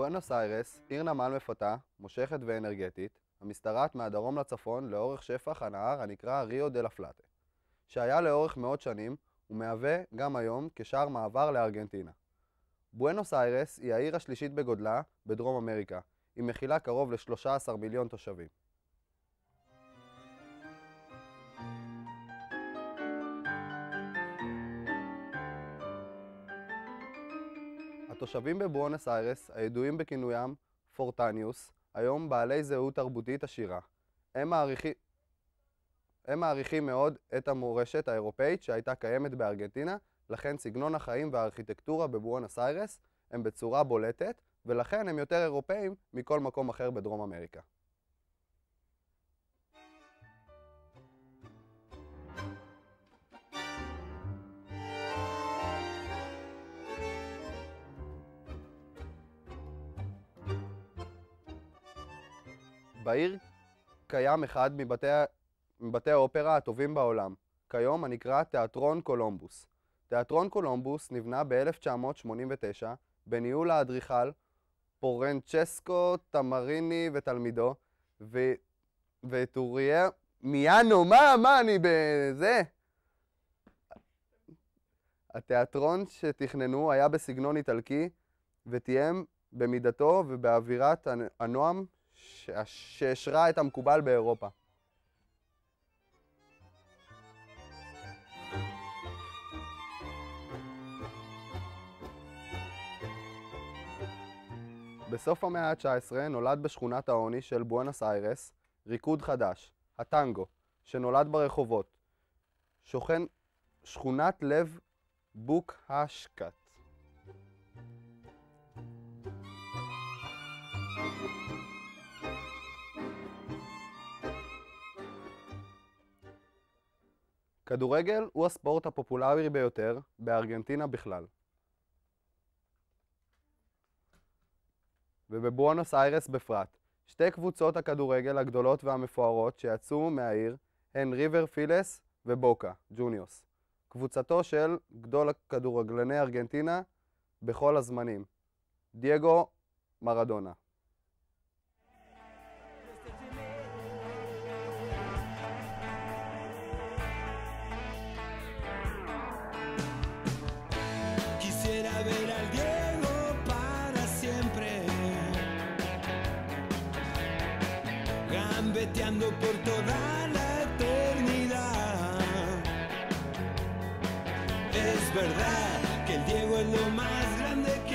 בואנוס איירס, עיר נמל מפתה, מושכת ואנרגטית, המשתרעת מהדרום לצפון לאורך שפח הנהר הנקרא ריו דה לה פלטה, שהיה לאורך מאות שנים ומהווה גם היום כשער מעבר לארגנטינה. בואנוס איירס היא העיר השלישית בגודלה בדרום אמריקה, היא מכילה קרוב ל-13 מיליון תושבים. התושבים בבואנוס איירס, הידועים בכינוים פורטניוס, היום בעלי זהות תרבותית עשירה. הם מעריכים מאוד את המורשת האירופאית שהייתה קיימת בארגנטינה, לכן סגנון החיים והארכיטקטורה בבואנוס איירס הם בצורה בולטת, ולכן הם יותר אירופאים מכל מקום אחר בדרום אמריקה. בעיר קיים אחד מבתי האופרה הטובים בעולם, כיום הנקרא תיאטרון קולומבוס. תיאטרון קולומבוס נבנה ב-1989 בניהול האדריכל פורנצ'סקו טמריני ותלמידו, וטוריה מיאנו, מה אני בזה? התיאטרון שתכננו היה בסגנון איטלקי ותיאם במידתו ובאווירת הנועם שהשרה את המקובל באירופה. בסוף המאה ה-19 נולד בשכונת העוני של בואנוס איירס ריקוד חדש, הטנגו, שנולד ברחובות, שכונת לב בוקהשקט. כדורגל הוא הספורט הפופולרי ביותר בארגנטינה בכלל. ובבואנוס איירס בפרט. שתי קבוצות הכדורגל הגדולות והמפוארות שיצאו מהעיר הן ריבר פילס ובוקה ג'וניוס. קבוצתו של גדול הכדורגלני ארגנטינה בכל הזמנים, דייגו מרדונה. Gambeteando por toda la eternidad. Es verdad que el Diego es lo más grande que